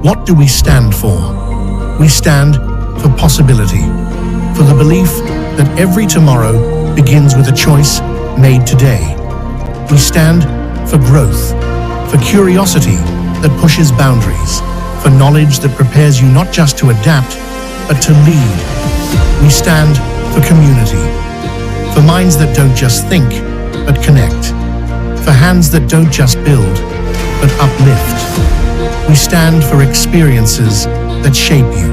What do we stand for? We stand for possibility, for the belief that every tomorrow begins with a choice made today. We stand for growth, for curiosity that pushes boundaries, for knowledge that prepares you not just to adapt, but to lead. We stand for community, for minds that don't just think, but connect, for hands that don't just build, but uplift. We stand for experiences that shape you,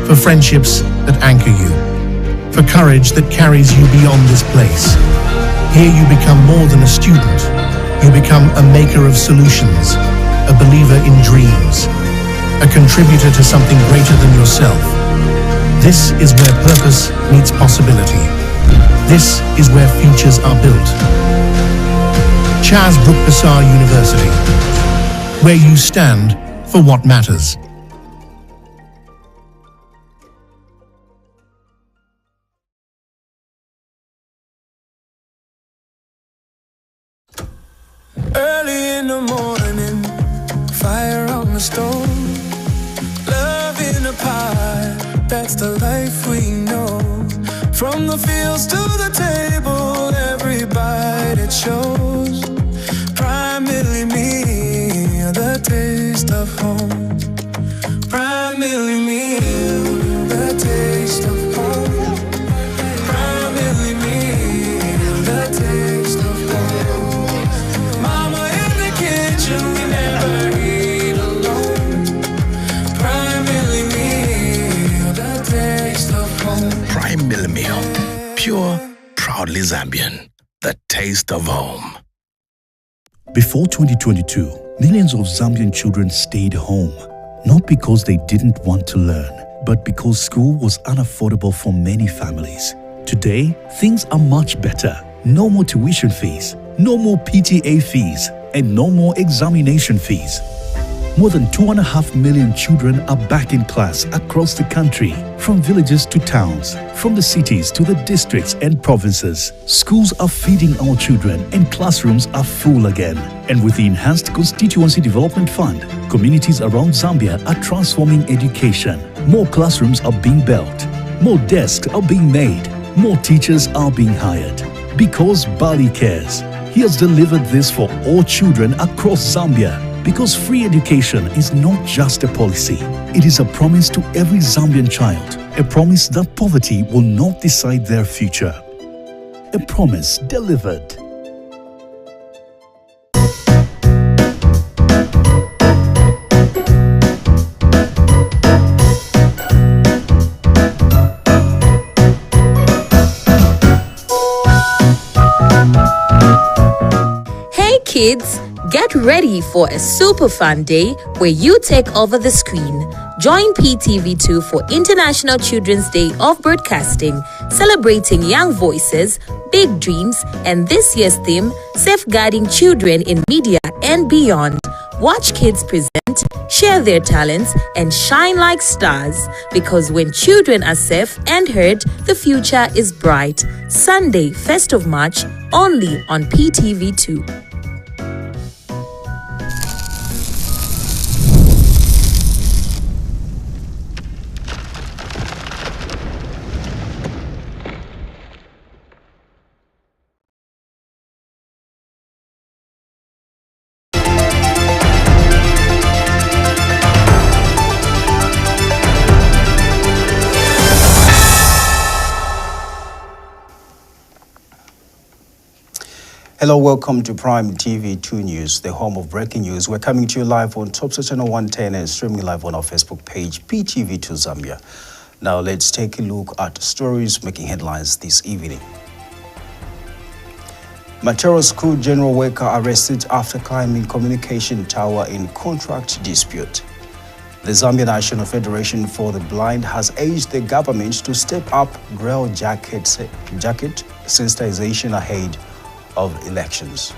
for friendships that anchor you, for courage that carries you beyond this place. Here you become more than a student. You become a maker of solutions, a believer in dreams, a contributor to something greater than yourself. This is where purpose meets possibility. This is where futures are built. Chas Brookbasar University, where you stand for what matters. Early in the morning, fire on the stove, love in a pie, that's the life we know. From the fields to the table, every bite it shows. Primarily me, the taste of home. Primarily me, the taste of home. Primarily me, the taste of home. Mama in the kitchen, we never eat alone. Primarily me, the taste of home. Prime Mill Meal, pure, proudly Zambian, the taste of home. Before 2022, millions of Zambian children stayed home, not because they didn't want to learn, but because school was unaffordable for many families. Today, things are much better. No more tuition fees, no more PTA fees, and no more examination fees. More than 2.5 million children are back in class across the country, from villages to towns, from the cities to the districts and provinces. Schools are feeding our children and classrooms are full again. And with the Enhanced Constituency Development Fund, communities around Zambia are transforming education. More classrooms are being built, more desks are being made, more teachers are being hired. Because Bali cares. He has delivered this for all children across Zambia. Because free education is not just a policy, it is a promise to every Zambian child, a promise that poverty will not decide their future. A promise delivered. Hey kids! Get ready for a super fun day where you take over the screen. Join PTV2 for International Children's Day of Broadcasting, celebrating young voices, big dreams, and this year's theme, safeguarding children in media and beyond. Watch kids present, share their talents, and shine like stars. Because when children are safe and heard, the future is bright. Sunday, 1st of March, only on PTV2. Hello, welcome to Prime TV2 News, the home of breaking news. We're coming to you live on Top Channel 110 and streaming live on our Facebook page, PTV2 Zambia. Now let's take a look at stories making headlines this evening. MATERO school general worker arrested after climbing communication tower in contract dispute. The Zambia National Federation for the Blind has urged the government to step up BRAILLE jacket sensitization ahead of elections.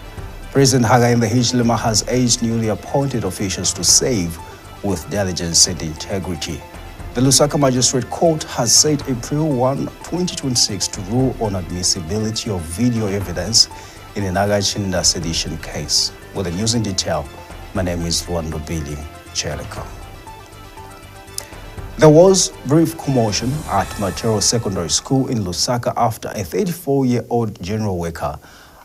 President HAKAINDE HICHILEMA has urged newly appointed officials to save with diligence and integrity. The LUSAKA Magistrate Court has set April 1, 2026 to rule on admissibility of video evidence in the NAKACHINDA sedition case. With the news in detail, my name is Luando Billy Cheleka. There was brief commotion at MATERO Secondary School in Lusaka after a 34-year-old general worker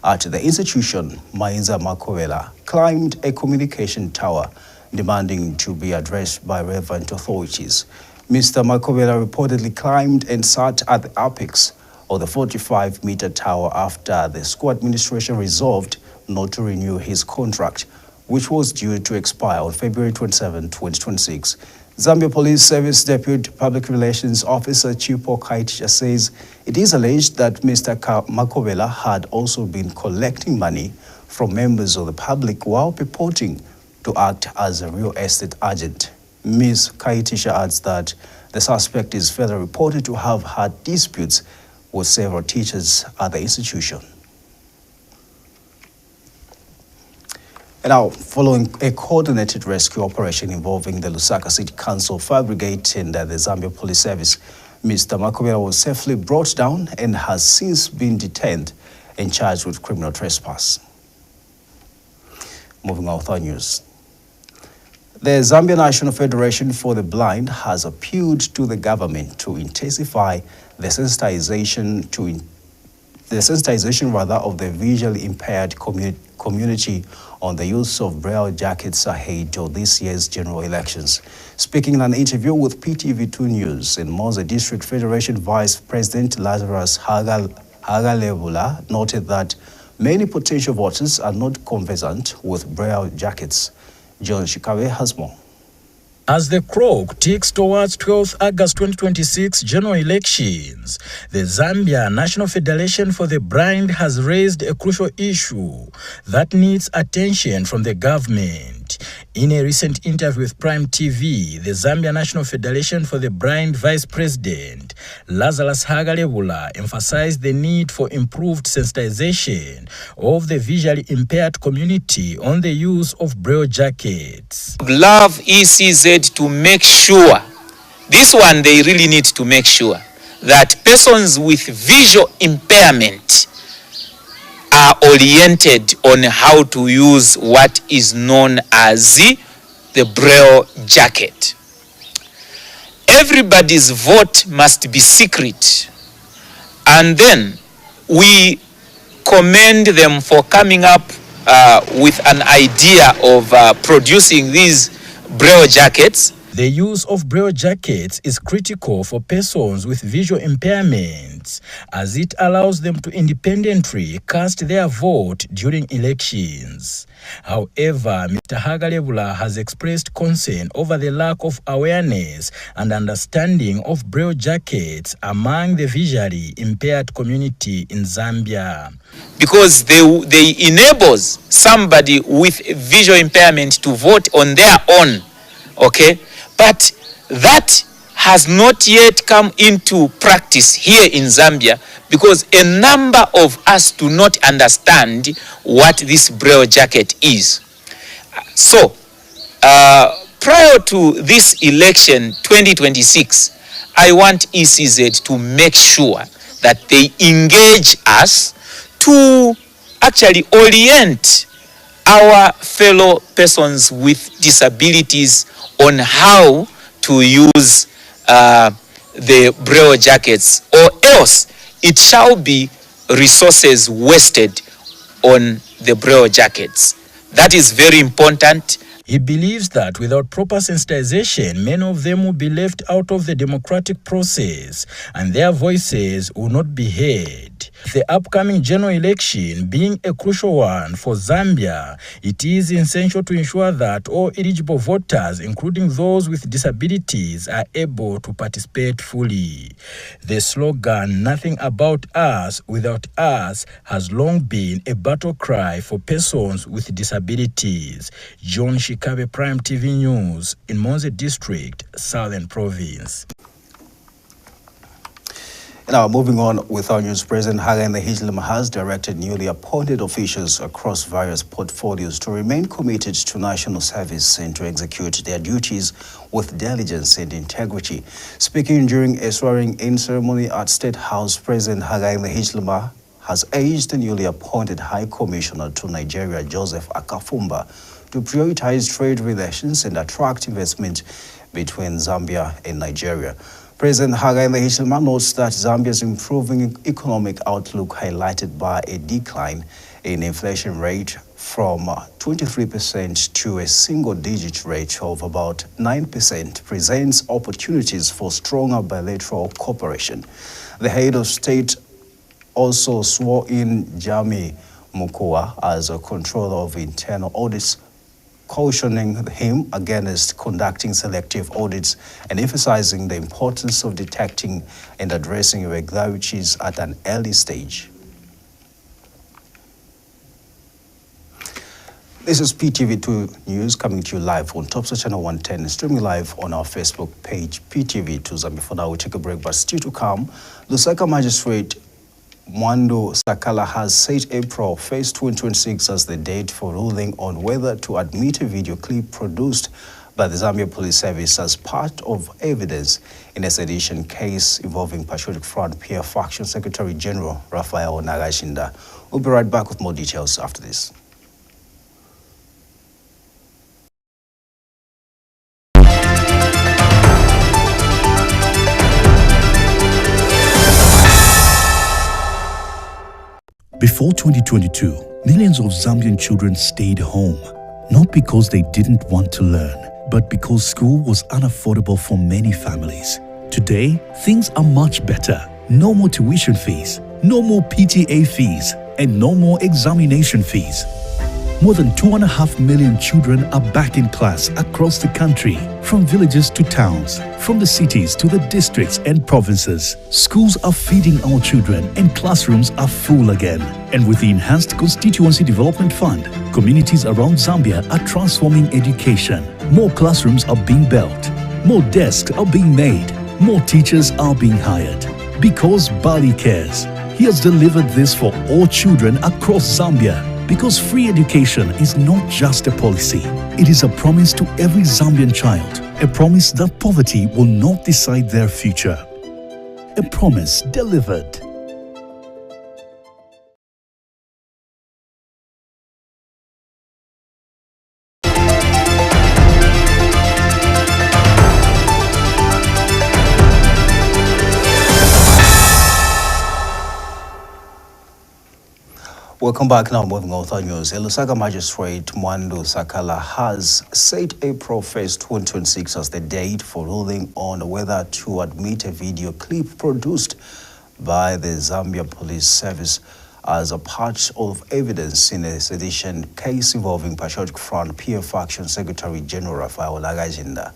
at the institution, Mainza Makowela, climbed a communication tower demanding to be addressed by relevant authorities. Mr. Makowela reportedly climbed and sat at the apex of the 45-meter tower after the school administration resolved not to renew his contract, which was due to expire on February 27, 2026. Zambia Police Service Deputy Public Relations Officer Chipo Kaitisha says it is alleged that Mr. Makowela had also been collecting money from members of the public while purporting to act as a real estate agent. Ms. Kaitisha adds that the suspect is further reported to have had disputes with several teachers at the institution. And now, following a coordinated rescue operation involving the Lusaka City Council, Fire Brigade and the Zambia Police Service, Mr. Makowela was safely brought down and has since been detained and charged with criminal trespass. Moving on with our news. The Zambia National Federation for the Blind has appealed to the government to intensify the sensitization of the visually impaired community on the use of braille jackets ahead of this year's general elections. Speaking in an interview with PTV2 News, in Mose District Federation Vice President Lazarus Hagalebula noted that many potential voters are not conversant with braille jackets. John Shikawe has more. As the clock ticks towards 12 August 2026 general elections, the Zambia National Federation for the Blind has raised a crucial issue that needs attention from the government. In a recent interview with Prime TV, the Zambia National Federation for the Blind Vice President Lazarus Hagalebula emphasized the need for improved sensitization of the visually impaired community on the use of braille jackets. Love ECZ to make sure, this one they really need to make sure, that persons with visual impairment are oriented on how to use what is known as the braille jacket. Everybody's vote must be secret, and then we commend them for coming up with an idea of producing these braille jackets. The use of braille jackets is critical for persons with visual impairments, as it allows them to independently cast their vote during elections. However, Mr. Hagalebula has expressed concern over the lack of awareness and understanding of braille jackets among the visually impaired community in Zambia. Because they enables somebody with visual impairment to vote on their own, okay? But that has not yet come into practice here in Zambia because a number of us do not understand what this braille jacket is. So, prior to this election 2026, I want ECZ to make sure that they engage us to actually orient our fellow persons with disabilities on how to use the braille jackets, or else it shall be resources wasted on the braille jackets. That is very important. He believes that without proper sensitization, many of them will be left out of the democratic process and their voices will not be heard. The upcoming general election being a crucial one for Zambia, it is essential to ensure that all eligible voters, including those with disabilities, are able to participate fully. The slogan, "Nothing about us without us," has long been a battle cry for persons with disabilities. John Shikabe, Prime TV News, in Monze District, Southern Province. Now, moving on with our news, President HAKAINDE HICHILEMA has directed newly appointed officials across various portfolios to remain committed to national service and to execute their duties with diligence and integrity. Speaking during a swearing-in ceremony at State House, President HAKAINDE HICHILEMA has urged the newly appointed High Commissioner to Nigeria, Joseph Akafumba, to prioritize trade relations and attract investment between Zambia and Nigeria. President HAKAINDE HICHILEMA notes that Zambia's improving economic outlook, highlighted by a decline in inflation rate from 23% to a single-digit rate of about 9%, presents opportunities for stronger bilateral cooperation. The head of state also swore in Jami Mukua as a controller of internal audits, cautioning him against conducting selective audits and emphasizing the importance of detecting and addressing irregularities at an early stage. This is PTV2 News coming to you live on Topsa Channel 110, streaming live on our Facebook page, PTV2 Zambia. For now, we take a break, but still to come, Lusaka Magistrate Mwando Sakala has set April 1st, 2026 as the date for ruling on whether to admit a video clip produced by the Zambia Police Service as part of evidence in a sedition case involving Patriotic Front peer faction Secretary General NAKACHINDA. We'll be right back with more details after this. Before 2022, millions of Zambian children stayed home, not because they didn't want to learn, but because school was unaffordable for many families. Today, things are much better. No more tuition fees, no more PTA fees, and no more examination fees. More than 2.5 million children are back in class across the country, from villages to towns, from the cities to the districts and provinces. Schools are feeding our children and classrooms are full again. And with the enhanced Constituency Development Fund, communities around Zambia are transforming education. More classrooms are being built, more desks are being made, more teachers are being hired. Because Bali cares. He has delivered this for all children across Zambia. Because free education is not just a policy, it is a promise to every Zambian child, a promise that poverty will not decide their future. A promise delivered. Welcome back. Now moving on to news. Lusaka Magistrate Mwando Sakala has set April 1st, 2026 as the date for ruling on whether to admit a video clip produced by the Zambia Police Service as a part of evidence in a sedition case involving Patriotic Front peer faction Secretary General NAKACHINDA.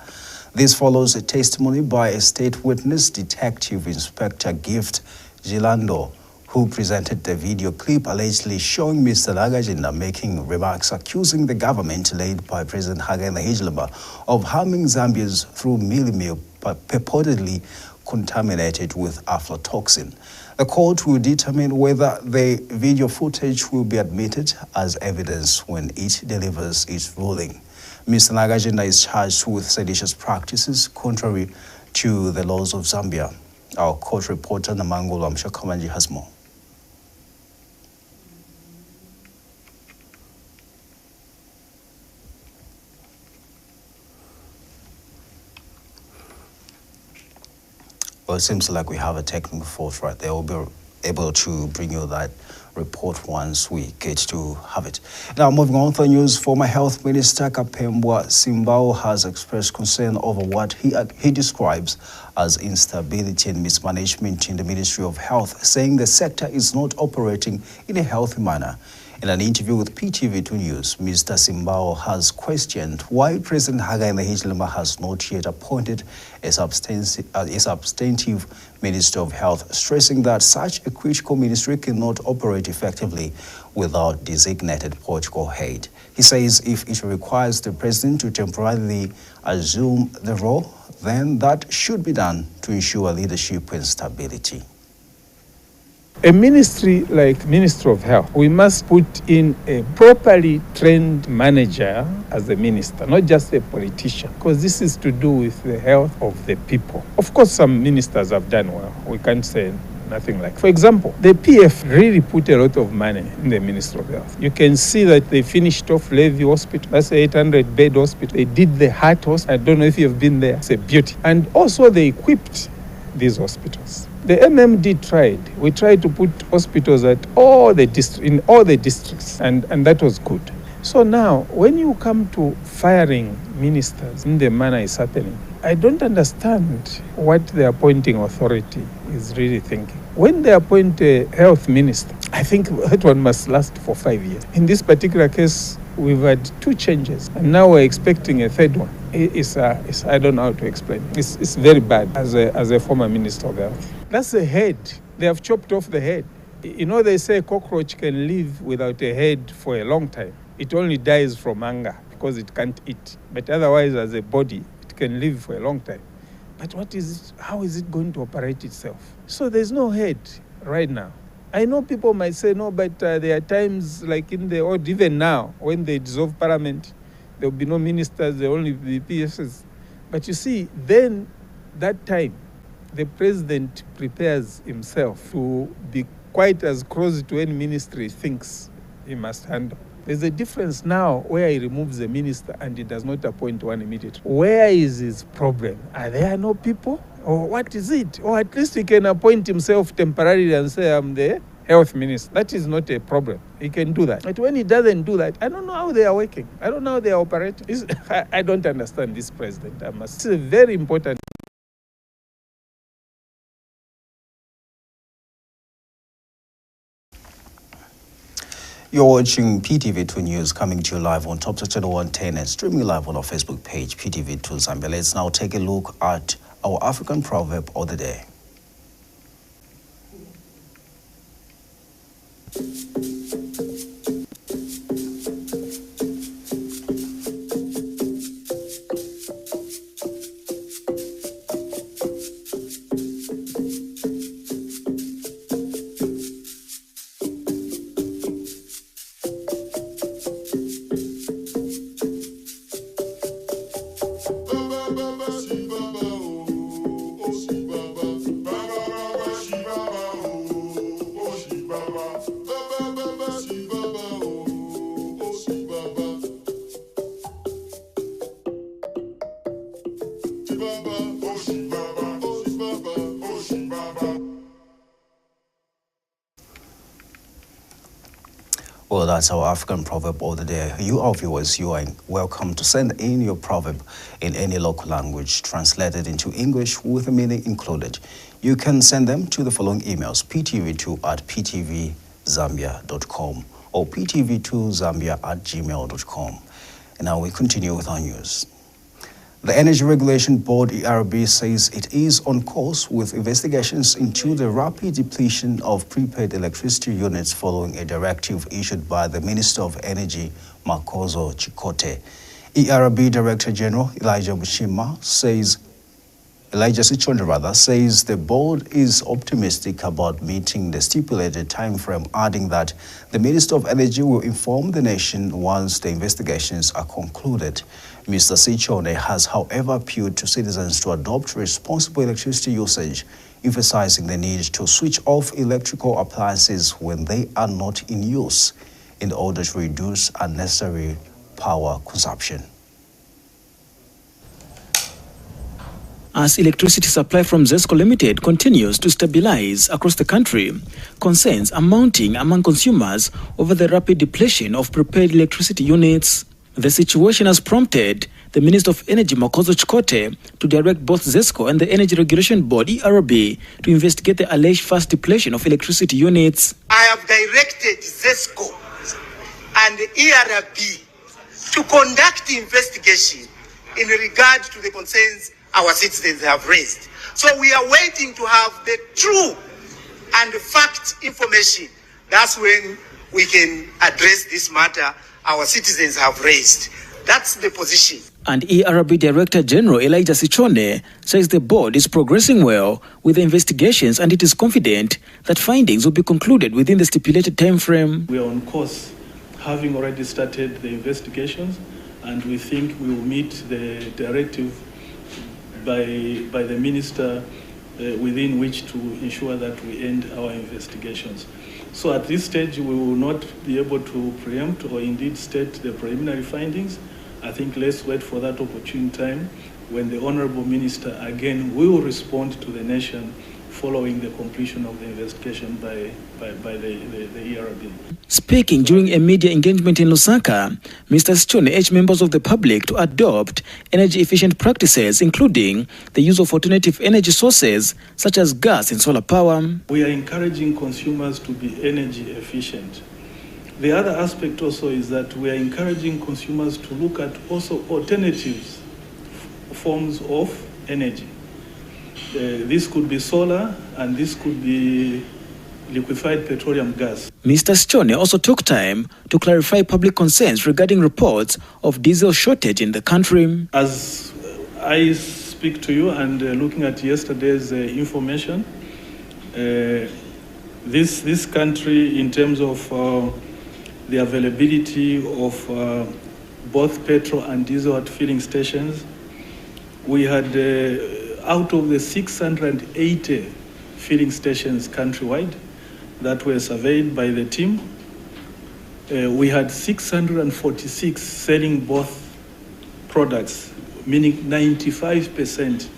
This follows a testimony by a state witness, Detective Inspector Gift Gilando, who presented the video clip allegedly showing Mr. NAKACHINDA making remarks accusing the government led by President HAKAINDE HICHILEMA of harming Zambians through mealie meal purportedly contaminated with aflatoxin. The court will determine whether the video footage will be admitted as evidence when it delivers its ruling. Mr. NAKACHINDA is charged with seditious practices contrary to the laws of Zambia. Our court reporter Namangolo Amshakomanji has more. Well, it seems like we have a technical fault right there. We'll be able to bring you that report once we get to have it. Now, moving on to the news, former Health Minister KAPEMBWA SIMBAO has expressed concern over what he describes as instability and mismanagement in the Ministry of Health, saying the sector is not operating in a healthy manner. In an interview with PTV2 News, Mr. SIMBAO has questioned why President HAKAINDE HICHILEMA has not yet appointed a substantive Minister of Health, stressing that such a critical ministry cannot operate effectively without designated political head. He says if it requires the President to temporarily assume the role, then that should be done to ensure leadership and stability. A ministry like Minister of Health, we must put in a properly trained manager as the minister, not just a politician, because this is to do with the health of the people. Of course, some ministers have done well. We can't say nothing like. For example, the PF really put a lot of money in the Ministry of Health. You can see that they finished off Levy Hospital. That's an 800-bed hospital. They did the Heart Hospital. I don't know if you've been there. It's a beauty. And also they equipped these hospitals. The MMD tried. We tried to put hospitals at in all the districts, and that was good. So now, when you come to firing ministers in the manner it's happening, I don't understand what the appointing authority is really thinking. When they appoint a health minister, I think that one must last for 5 years. In this particular case, we've had 2 changes, and now we're expecting a third one. I don't know how to explain. It's very bad as a former minister of health. That's the head. They have chopped off the head. You know, they say a cockroach can live without a head for a long time. It only dies from hunger because it can't eat. But otherwise, as a body, it can live for a long time. But how is it going to operate itself? So there's no head right now. I know people might say, no, but there are times like even now, when they dissolve parliament, there will be no ministers, there will only be PSs. But you see, then that time, the president prepares himself to be quite as close to any ministry he thinks he must handle. There's a difference now where he removes a minister and he does not appoint one immediately. Where is his problem? Are there no people? Or what is it? Or at least he can appoint himself temporarily and say, I'm the health minister. That is not a problem. He can do that. But when he doesn't do that, I don't know how they are working. I don't know how they are operating. I don't understand this president. It's a very important. You're watching PTV2 News, coming to you live on Top Channel 110 and streaming live on our Facebook page, PTV2 Zambia. Let's now take a look at our African proverb of the day. Well, that's our African proverb of the day. You, our viewers, you are welcome to send in your proverb in any local language, translated into English with a meaning included. You can send them to the following emails: ptv2@ptvzambia.com or ptv2zambia@gmail.com. And now we continue with our news. The Energy Regulation Board, ERB, says it is on course with investigations into the rapid depletion of prepaid electricity units following a directive issued by the Minister of Energy, Makozo Chikote. ERB Director General Elijah Sichonde says the board is optimistic about meeting the stipulated time frame, adding that the Minister of Energy will inform the nation once the investigations are concluded. Mr. Sichonde has, however, appealed to citizens to adopt responsible electricity usage, emphasizing the need to switch off electrical appliances when they are not in use in order to reduce unnecessary power consumption. As electricity supply from ZESCO Limited continues to stabilize across the country, concerns are mounting among consumers over the rapid depletion of prepaid electricity units. The situation has prompted the Minister of Energy, Makozo Chikote, to direct both ZESCO and the Energy Regulation Board, ERB, to investigate the alleged fast depletion of electricity units. I have directed ZESCO and the ERB to conduct the investigation in regard to the concerns our citizens have raised. So we are waiting to have the true and fact information. That's when we can address this matter our citizens have raised. That's the position. And ERB Director General Elijah Sichonde says the board is progressing well with the investigations and it is confident that findings will be concluded within the stipulated time frame. We are on course, having already started the investigations, and we think we will meet the directive by the minister within which to ensure that we end our investigations. So at this stage, we will not be able to preempt or indeed state the preliminary findings. I think let's wait for that opportune time when the Honourable Minister again will respond to the nation following the completion of the investigation by the ERB. Speaking during a media engagement in Lusaka, Mr. Sichone urged members of the public to adopt energy-efficient practices, including the use of alternative energy sources such as gas and solar power. We are encouraging consumers to be energy efficient. The other aspect also is that we are encouraging consumers to look at also alternatives, forms of energy. This could be solar and this could be liquefied petroleum gas. Mr. Sichone also took time to clarify public concerns regarding reports of diesel shortage in the country. As I speak to you and looking at yesterday's information, this country, in terms of the availability of both petrol and diesel at filling stations, we had out of the 680 filling stations countrywide that were surveyed by the team, we had 646 selling both products, meaning 95%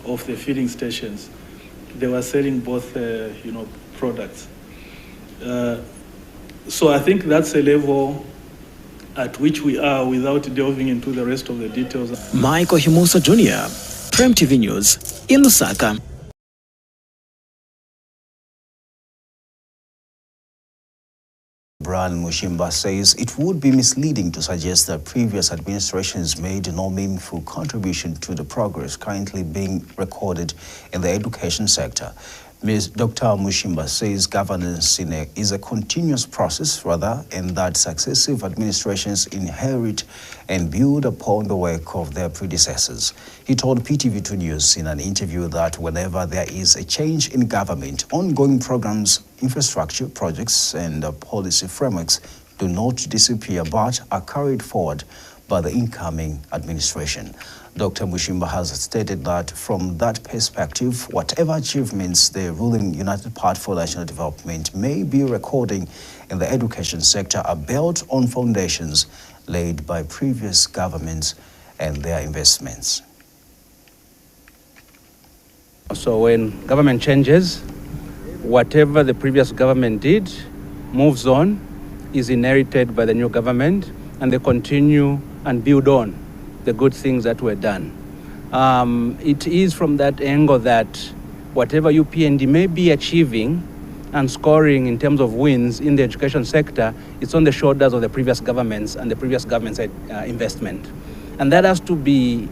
of the filling stations, they were selling both products. So I think that's a level at which we are without delving into the rest of the details. Michael Himosa Jr., Prime TV News, in Lusaka. Brian Mushimba says it would be misleading to suggest that previous administrations made no meaningful contribution to the progress currently being recorded in the education sector. Dr. Mushimba says governance is a continuous process, rather, and that successive administrations inherit and build upon the work of their predecessors. He told PTV2 News in an interview that whenever there is a change in government, ongoing programs, infrastructure projects, and policy frameworks do not disappear but are carried forward by the incoming administration. Dr. Mushimba has stated that from that perspective, whatever achievements the ruling United Party for National Development may be recording in the education sector are built on foundations laid by previous governments and their investments. So when government changes, whatever the previous government did moves on, is inherited by the new government, and they continue and build on the good things that were done. It is from that angle that whatever UPND may be achieving and scoring in terms of wins in the education sector, it's on the shoulders of the previous governments and the previous government's investment. And that has to be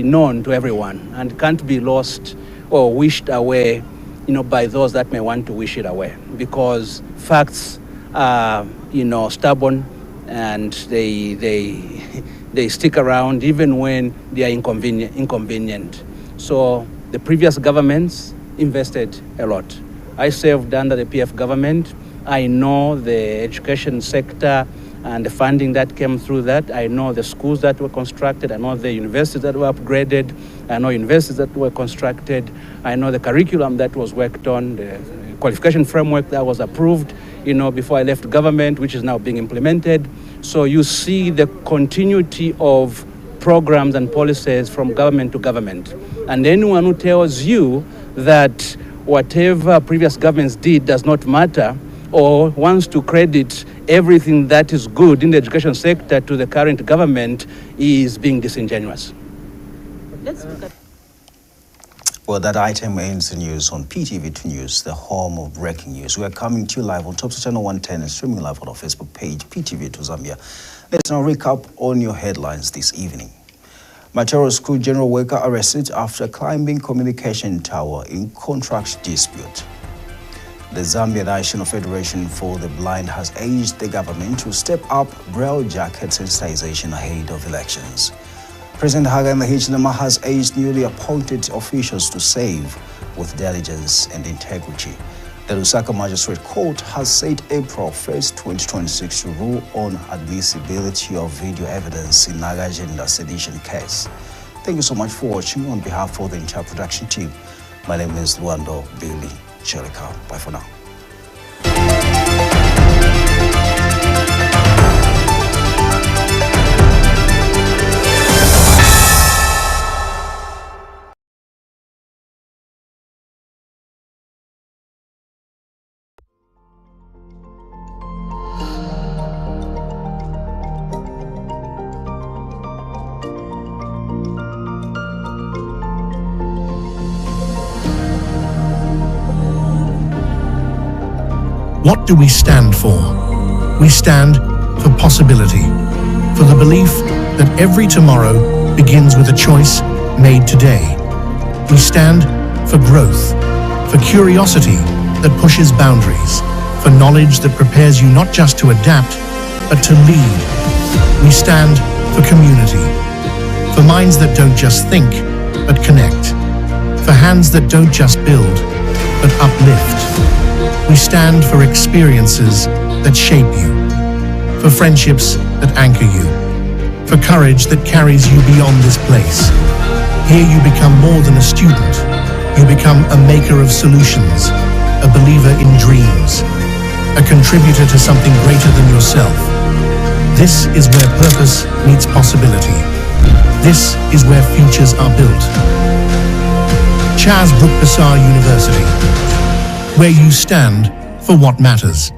known to everyone and can't be lost or wished away, by those that may want to wish it away, because facts are, stubborn, and they stick around even when they are inconvenient. So the previous governments invested a lot. I served under the PF government. I know the education sector and the funding that came through that. I know the schools that were constructed. I know the universities that were upgraded. I know universities that were constructed. I know the curriculum that was worked on, the qualification framework that was approved, before I left government, which is now being implemented. So you see the continuity of programs and policies from government to government. And anyone who tells you that whatever previous governments did does not matter, or wants to credit everything that is good in the education sector to the current government, is being disingenuous. Let's look at. Well, that item ends the news on PTV2 News, the home of breaking news. We are coming to you live on Top Channel 110 and streaming live on our Facebook page, PTV2 Zambia. Let's now recap on your headlines this evening. MATERO school general worker arrested after climbing communication tower in contract dispute. The Zambia National Federation for the Blind has urged the government to step up braille jacket sensitization ahead of elections. President HAKAINDE HICHILEMA has urged newly appointed officials to save with diligence and integrity. The Lusaka Magistrate Court has set April 1st, 2026 to rule on admissibility of video evidence in NAKACHINDA sedition case. Thank you so much for watching. On behalf of the entire production team, My name is Luando Billy Sherika. Bye for now. What do we stand for? We stand for possibility, for the belief that every tomorrow begins with a choice made today. We stand for growth, for curiosity that pushes boundaries, for knowledge that prepares you not just to adapt, but to lead. We stand for community, for minds that don't just think, but connect, for hands that don't just build, but uplift. We stand for experiences that shape you, for friendships that anchor you, for courage that carries you beyond this place. Here you become more than a student. You become a maker of solutions, a believer in dreams, a contributor to something greater than yourself. This is where purpose meets possibility. This is where futures are built. Chas Brook University, where you stand for what matters.